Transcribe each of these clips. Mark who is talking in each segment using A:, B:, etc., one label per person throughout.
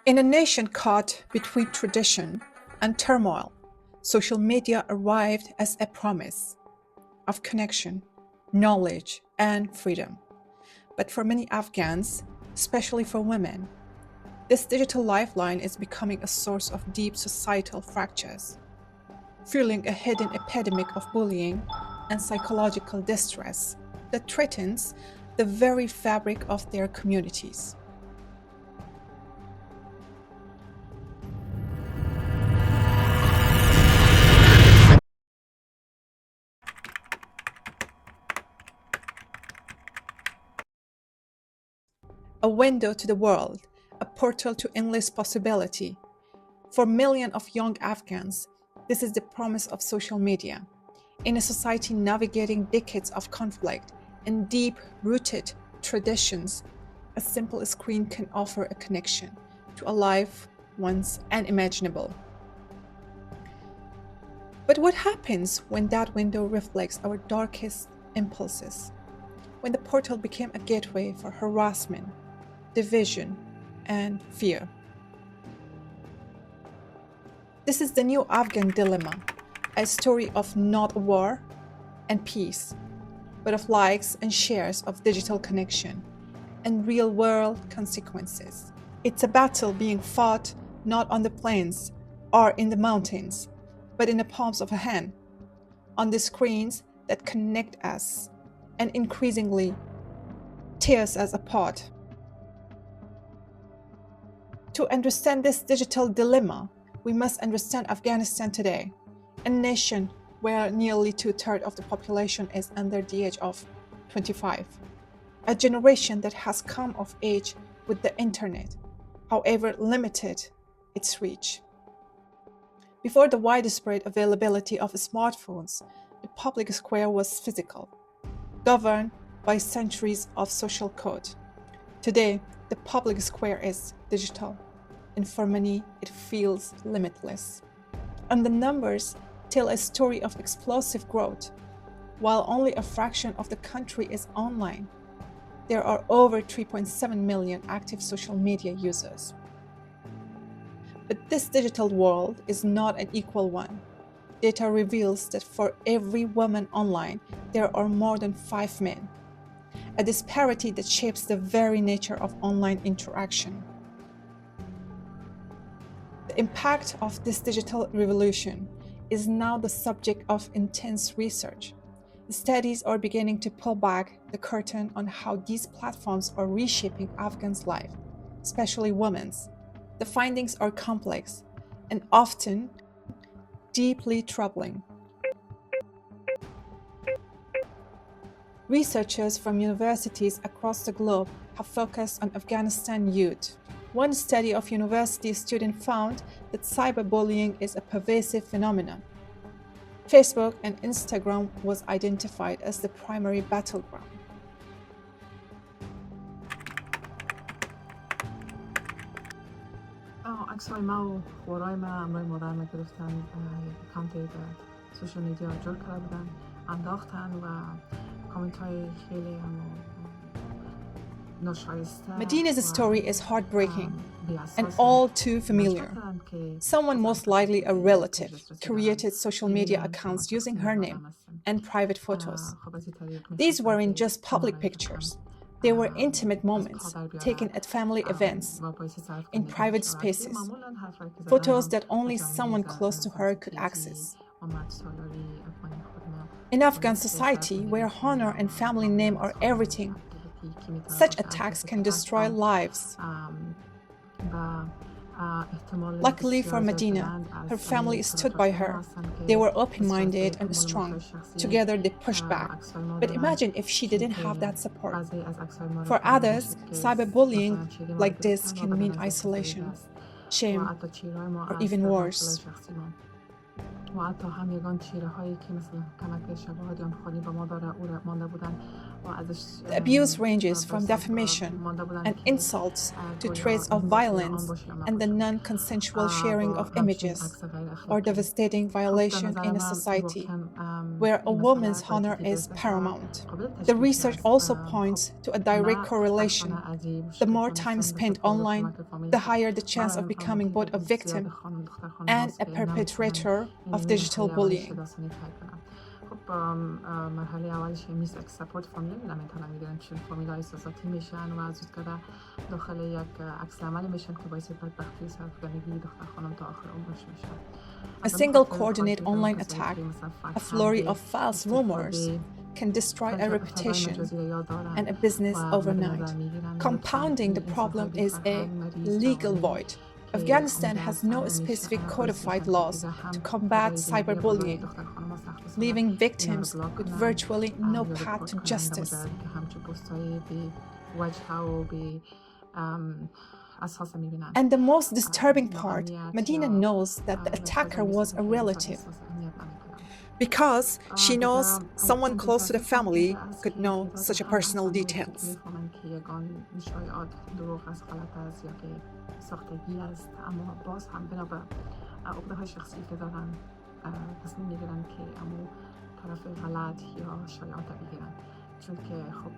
A: In a nation caught between tradition and turmoil, social media arrived as a promise of connection, knowledge, and freedom. But for many Afghans, especially for women, this digital lifeline is becoming a source of deep societal fractures, fueling a hidden epidemic of bullying and psychological distress that threatens the very fabric of their communities. A window to the world, a portal to endless possibility. For millions of young Afghans, this is the promise of social media. In a society navigating decades of conflict and deep-rooted traditions, a simple screen can offer a connection to a life once unimaginable. But what happens when that window reflects our darkest impulses? When the portal became a gateway for harassment, division, and fear? This is the new Afghan dilemma, a story of not war and peace, but of likes and shares of digital connection and real-world consequences. It's a battle being fought not on the plains or in the mountains, but in the palms of a hand, on the screens that connect us and increasingly tears us apart. To understand this digital dilemma, we must understand Afghanistan today, a nation where nearly two-thirds of the population is under the age of 25, a generation that has come of age with the internet, however limited its reach. Before the widespread availability of smartphones, the public square was physical, governed by centuries of social code. Today, the public square is digital, and for many, it feels limitless. And the numbers tell a story of explosive growth. While only a fraction of the country is online, there are over 3.7 million active social media users. But this digital world is not an equal one. Data reveals that for every woman online, there are more than 5 men, a disparity that shapes the very nature of online interaction. The impact of this digital revolution is now the subject of intense research. The studies are beginning to pull back the curtain on how these platforms are reshaping Afghans' life, especially women's. The findings are complex and often deeply troubling. Researchers from universities across the globe have focused on Afghanistan youth. One study of university students found that cyberbullying is a pervasive phenomenon. Facebook and Instagram was identified as the primary battleground.
B: عکس‌های ما و خورای من امروی مادرم گرفتن یک اکانت سوشال میدیا جور کرده بودن انداختن و کامنت های خیلی ناشایسته.
A: Madina's story is heartbreaking and all too familiar. Someone, most likely a relative, created social media accounts using her name and private photos. These weren't just public pictures. They were intimate moments taken at family events, in private spaces, photos that only someone close to her could access. In Afghan society, where honor and family name are everything, such attacks can destroy lives. Luckily for Medina, her family stood by her. They were open-minded and strong. Together they pushed back. But imagine if she didn't have that support. For others, cyberbullying like this can mean isolation, shame, or even worse.
B: و حتی هم یگان چیره هایی که مثل کمک شواهدیان خالی با ما داره او را مانده بودن
A: The abuse ranges from defamation and insults to threats of violence and the non-consensual sharing of images, or devastating violation in a society where a woman's honor is paramount. The research also points to a direct correlation. The more time spent online, the higher the chance of becoming both a victim and a perpetrator of digital bullying.
B: خب مرحله اولش میز سپورت فامیل میدونم میگیرن چون فامیل ها احساساتی میشن و زودتر داخل یک عکس عملی میشن که باعث بدبختی سرفکنگی دختر خانم تا آخر عمرش میشه.
A: A single coordinated online attack, a flurry of false rumors, can destroy a reputation and a business overnight. Compounding the problem is a legal void. Afghanistan has no specific codified laws to combat cyberbullying, leaving victims with virtually no path to justice. And the most disturbing part, Medina knows that the attacker was a relative. Because she knows someone close to the family could know such a personal details.
B: ساختگی است، اما باز هم بنابر عقده‌های شخصی که دارن تصمیم میگیرن که اما طرف غلط یا شایعات بگیرن چون که خب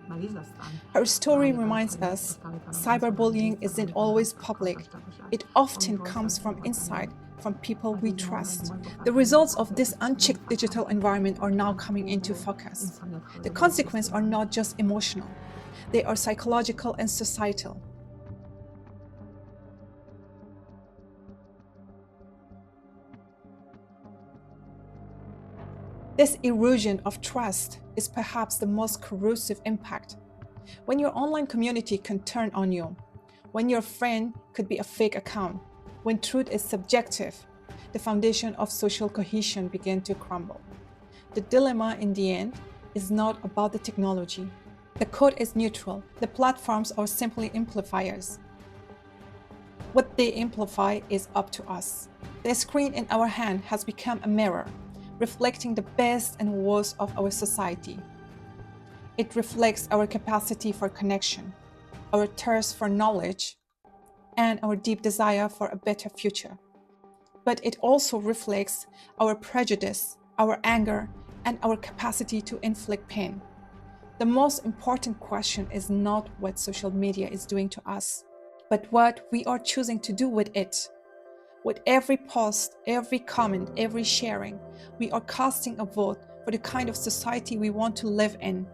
B: مریض هستن.
A: Her story reminds us cyberbullying isn't always public. It often comes from inside, from people we trust. The results of this unchecked digital environment are now coming into focus. The consequences are not just emotional. They are psychological and societal. This erosion of trust is perhaps the most corrosive impact. When your online community can turn on you, when your friend could be a fake account, when truth is subjective, the foundation of social cohesion begins to crumble. The dilemma in the end is not about the technology. The code is neutral. The platforms are simply amplifiers. What they amplify is up to us. The screen in our hand has become a mirror, reflecting the best and worst of our society. It reflects our capacity for connection, our thirst for knowledge, and our deep desire for a better future. But it also reflects our prejudice, our anger, and our capacity to inflict pain. The most important question is not what social media is doing to us, but what we are choosing to do with it. With every post, every comment, every sharing, we are casting a vote for the kind of society we want to live in.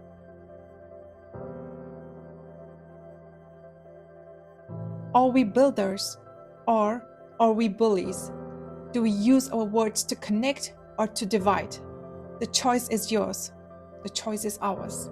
A: Are we builders or are we bullies? Do we use our words to connect or to divide? The choice is yours. The choice is ours.